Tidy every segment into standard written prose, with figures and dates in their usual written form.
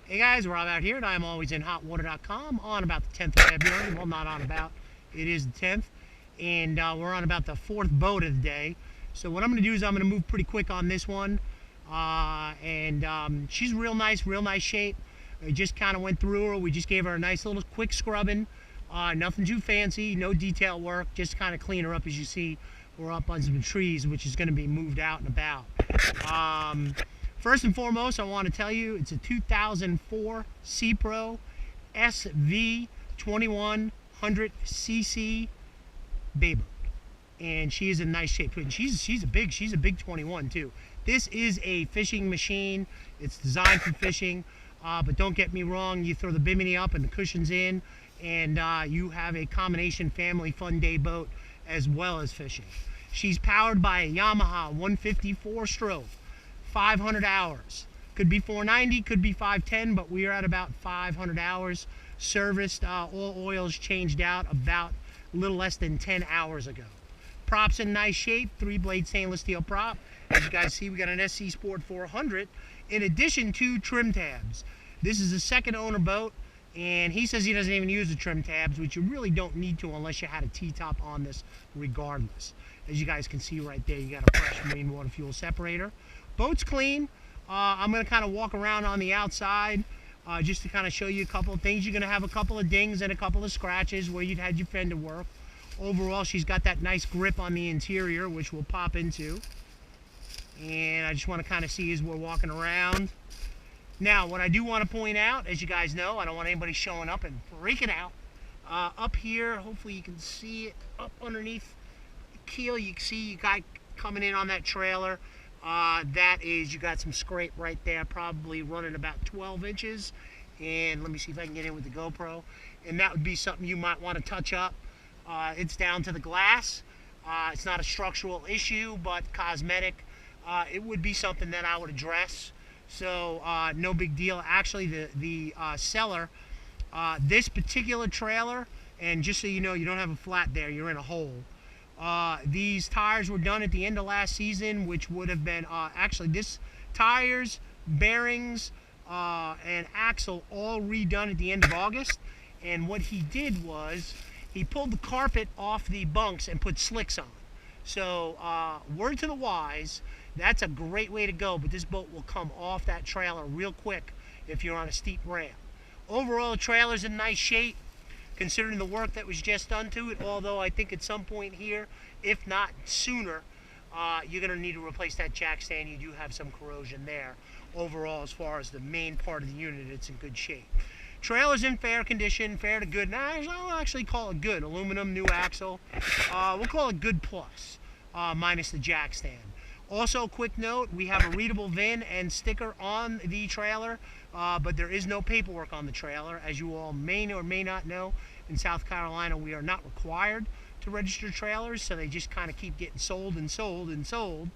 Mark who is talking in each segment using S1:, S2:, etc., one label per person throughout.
S1: Hey guys, Rob out here at ImAlwaysInHotWater.com on about the 10th of February. Well, not on about, it is the 10th. And we're on about the fourth boat of the day. So what I'm going to do is I'm going to move pretty quick on this one. She's real nice shape. I just kind of went through her. We just gave her a nice little quick scrubbing. Nothing too fancy, no detail work, just kind of clean her up. As you see, we're up on some trees, which is going to be moved out and about. First and foremost, I want to tell you it's a 2004 C-Pro SV2100cc Baby, and she is in nice shape. And she's a big 21 too. This is a fishing machine. It's designed for fishing, but don't get me wrong. You throw the bimini up and the cushions in, and you have a combination family fun day boat as well as fishing. She's powered by a Yamaha 150 4-stroke. 500 hours. Could be 490, could be 510, but we are at about 500 hours. Serviced, all oils changed out about a little less than 10 hours ago. Props in nice shape, 3-blade stainless steel prop. As you guys see, we got an SC Sport 400 in addition to trim tabs. This is a second owner boat, and he says he doesn't even use the trim tabs, which you really don't need to unless you had a T-top on this regardless. As you guys can see right there, you got a fresh marine water fuel separator. Boat's clean. I'm going to kind of walk around on the outside just to kind of show you a couple of things. You're going to have a couple of dings and a couple of scratches where you'd had your fender work. Overall, she's got that nice grip on the interior, which we'll pop into. And I just want to kind of see as we're walking around. Now, what I do want to point out, as you guys know, I don't want anybody showing up and freaking out. Up here, hopefully you can see it, up underneath the keel, you can see you got coming in on that trailer. That is, you got some scrape right there, probably running about 12 inches. And let me see if I can get in with the GoPro. And that would be something you might want to touch up. It's down to the glass. It's not a structural issue, but cosmetic. It would be something that I would address. So no big deal. Actually, the seller, this particular trailer, and just so you know, you don't have a flat there, you're in a hole. These tires were done at the end of last season, which would have been actually this tires, bearings, and axle all redone at the end of August. And what he did was he pulled the carpet off the bunks and put slicks on. So word to the wise, that's a great way to go, but this boat will come off that trailer real quick if you're on a steep ramp. Overall, the trailer's in nice shape considering the work that was just done to it, although I think at some point here, if not sooner, you're going to need to replace that jack stand. You do have some corrosion there. Overall, as far as the main part of the unit, it's in good shape. Trailer's in fair condition, fair to good. Now, I'll actually call it good. Aluminum, new axle. We'll call it good plus, minus the jack stand. Also, quick note, we have a readable VIN and sticker on the trailer, but there is no paperwork on the trailer. As you all may or may not know, in South Carolina, we are not required to register trailers, so they just kind of keep getting sold and sold and sold.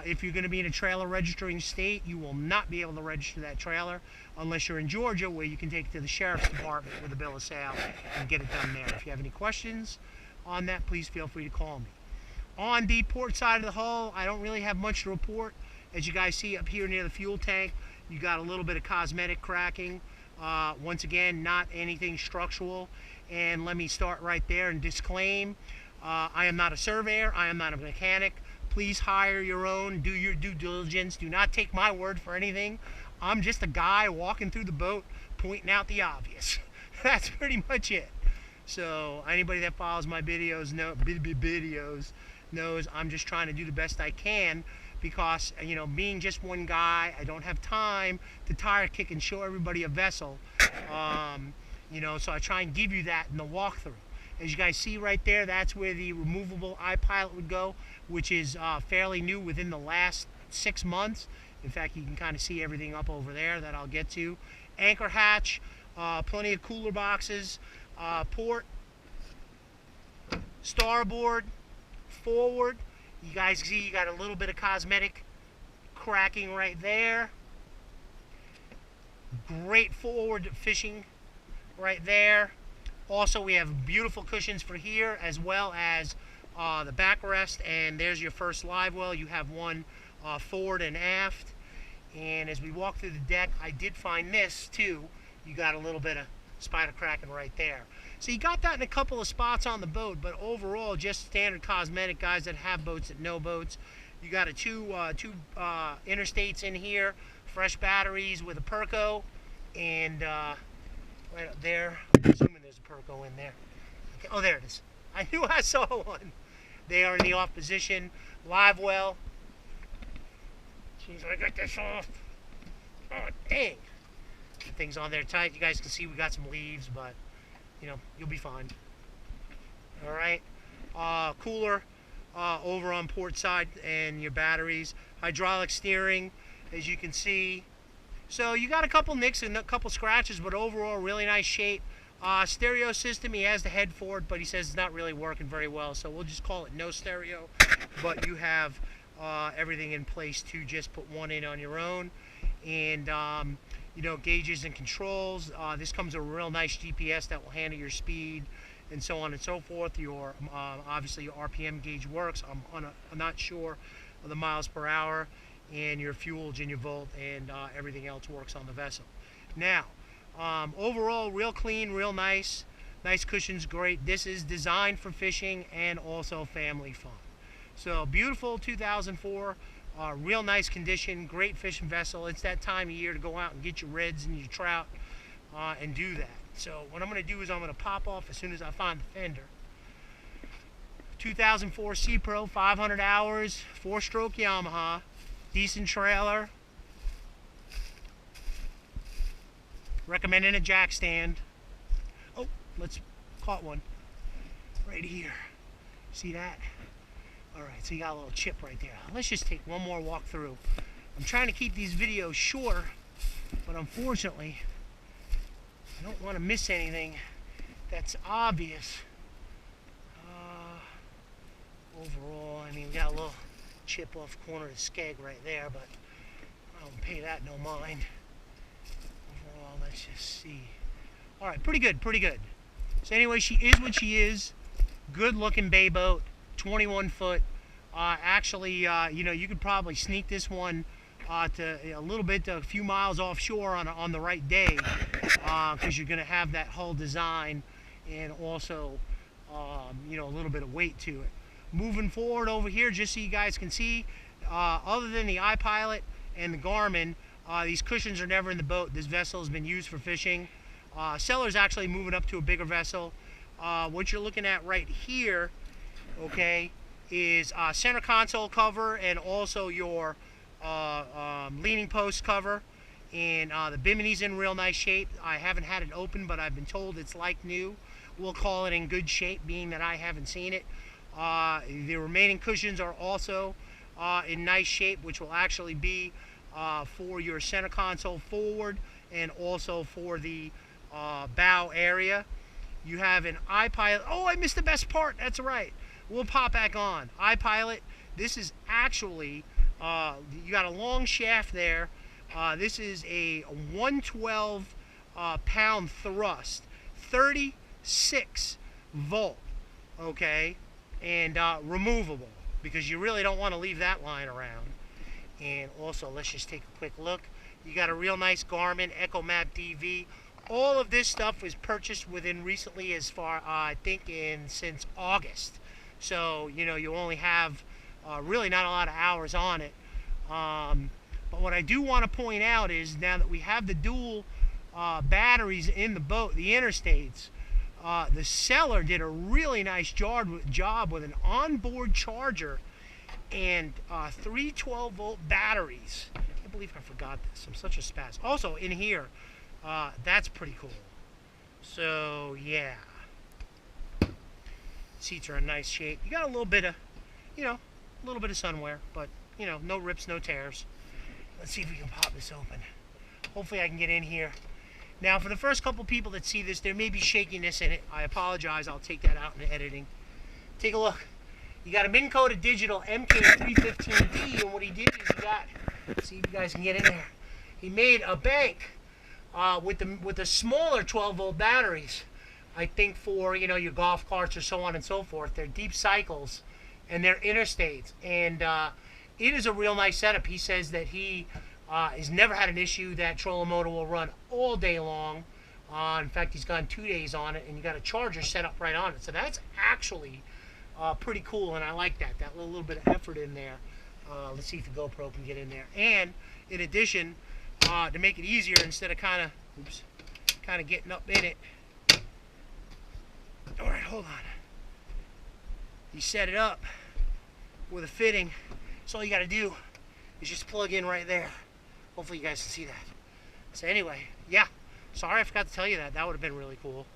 S1: If you're going to be in a trailer registering state, you will not be able to register that trailer unless you're in Georgia, where you can take it to the sheriff's department with a bill of sale and get it done there. If you have any questions on that, please feel free to call me. On the port side of the hull, I don't really have much to report. As you guys see up here near the fuel tank, you got a little bit of cosmetic cracking. Once again, not anything structural. And let me start right there and disclaim, I am not a surveyor, I am not a mechanic. Please hire your own, do your due diligence. Do not take my word for anything. I'm just a guy walking through the boat pointing out the obvious. That's pretty much it. So anybody that follows my videos knows I'm just trying to do the best I can, because being just one guy, I don't have time to tire kick and show everybody a vessel. So I try and give you that in the walkthrough. As you guys see right there, that's where the removable iPilot would go, which is fairly new within the last 6 months. In fact, you can kind of see everything up over there that I'll get to. Anchor hatch, plenty of cooler boxes, port, starboard, forward. You guys see you got a little bit of cosmetic cracking right there. Great forward fishing right there. Also, we have beautiful cushions for here, as well as the backrest, and there's your first live well. You have one forward and aft. And as we walk through the deck, I did find this too. You got a little bit of spider cracking right there. So you got that in a couple of spots on the boat, but overall just standard cosmetic. Guys that have boats, that know boats. You got two interstates in here, fresh batteries with a Perco, and right up there, I'm assuming there's a Perco in there. Okay. Oh, there it is. I knew I saw one. They are in the off position. Live well. Jeez, I got this off. Oh, dang. The thing's on there tight. You guys can see we got some leaves, but, you know, you'll be fine. All right. Cooler over on port side and your batteries. Hydraulic steering, as you can see. So you got a couple nicks and a couple scratches, but overall really nice shape. Stereo system, he has the head for it, but he says it's not really working very well, so we'll just call it no stereo. But you have everything in place to just put one in on your own. And you know, gauges and controls. This comes with a real nice GPS that will handle your speed and so on and so forth. Your obviously your RPM gauge works. I'm not sure of the miles per hour, and your fuelage and your volt and everything else works on the vessel. Now, overall, real clean, real nice. Nice cushions, great. This is designed for fishing and also family fun. So beautiful 2004. Real nice condition, great fishing vessel. It's that time of year to go out and get your reds and your trout and do that. So what I'm going to do is I'm going to pop off as soon as I find the fender. 2004 Sea Pro, 500 hours, 4-stroke Yamaha, decent trailer. Recommending a jack stand. Oh, caught one right here. See that? Alright, so you got a little chip right there. Let's just take one more walk through. I'm trying to keep these videos shorter, but unfortunately, I don't want to miss anything that's obvious. Overall, I mean, we got a little chip off the corner of the skeg right there, but I don't pay that no mind. Overall, let's just see. Alright, pretty good, pretty good. So anyway, she is what she is. Good looking bay boat. 21 foot. Actually, you know, you could probably sneak this one to a little bit, a few miles offshore on the right day, because you're going to have that hull design and also, you know, a little bit of weight to it. Moving forward over here, just so you guys can see, other than the iPilot and the Garmin, these cushions are never in the boat. This vessel has been used for fishing. Seller's actually moving up to a bigger vessel. What you're looking at right here, okay, is center console cover and also your leaning post cover. And the bimini's in real nice shape. I haven't had it open, but I've been told it's like new. We'll call it in good shape, being that I haven't seen it. The remaining cushions are also in nice shape, which will actually be for your center console forward and also for the bow area. You have an iPilot. Oh, I missed the best part. That's right. We'll pop back on. iPilot. This is actually, you got a long shaft there. This is a 112 pound thrust, 36 volt, okay, and removable, because you really don't want to leave that lying around. And also, let's just take a quick look. You got a real nice Garmin EchoMap DV. All of this stuff was purchased within recently, as far I think since August. So you know, you only have really not a lot of hours on it. But what I do want to point out is, now that we have the dual batteries in the boat, the interstates, the seller did a really nice job with an onboard charger and 3 12-volt batteries. I can't believe I forgot this. I'm such a spaz. Also in here, that's pretty cool. So yeah, seats are in nice shape. You got a little bit of, you know, a little bit of sunwear, but you know, no rips, no tears. Let's see if we can pop this open. Hopefully I can get in here. Now, for the first couple people that see this, there may be shakiness in it. I apologize. I'll take that out in the editing. Take a look. You got a Minn Kota Digital MK315D, and what he did is he got, let's see if you guys can get in there. He made a bank with the smaller 12-volt batteries. I think for, you know, your golf carts or so on and so forth. They're deep cycles and they're interstates, and it is a real nice setup. He says that he He's never had an issue. That trolling motor will run all day long. In fact, he's gone 2 days on it, and you got a charger set up right on it. So that's actually pretty cool, and I like that. That little bit of effort in there. Let's see if the GoPro can get in there. And in addition, to make it easier, instead of kind of getting up in it. All right, hold on. You set it up with a fitting. So all you got to do is just plug in right there. Hopefully you guys can see that. So anyway, yeah. Sorry I forgot to tell you that. That would have been really cool.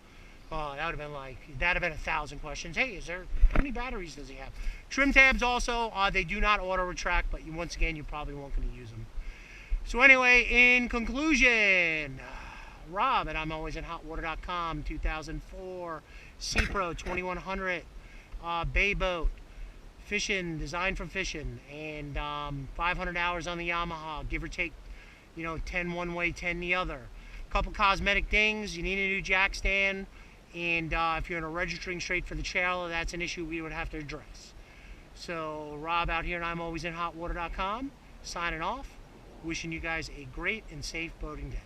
S1: That would have been like, that'd have been 1,000 questions. Hey, how many batteries does he have? Trim tabs also, they do not auto retract, but once again, you probably won't going to use them. So anyway, in conclusion, Rob at ImAlwaysInHotWater.com, 2004 Pro 2100 bay boat, fishing, designed for fishing, and 500 hours on the Yamaha, give or take, 10 one way, 10 the other. Couple cosmetic things. You need a new jack stand, and if you're in a registering straight for the trailer, that's an issue we would have to address. So Rob out here, and ImAlwaysInHotWater.com, signing off, wishing you guys a great and safe boating day.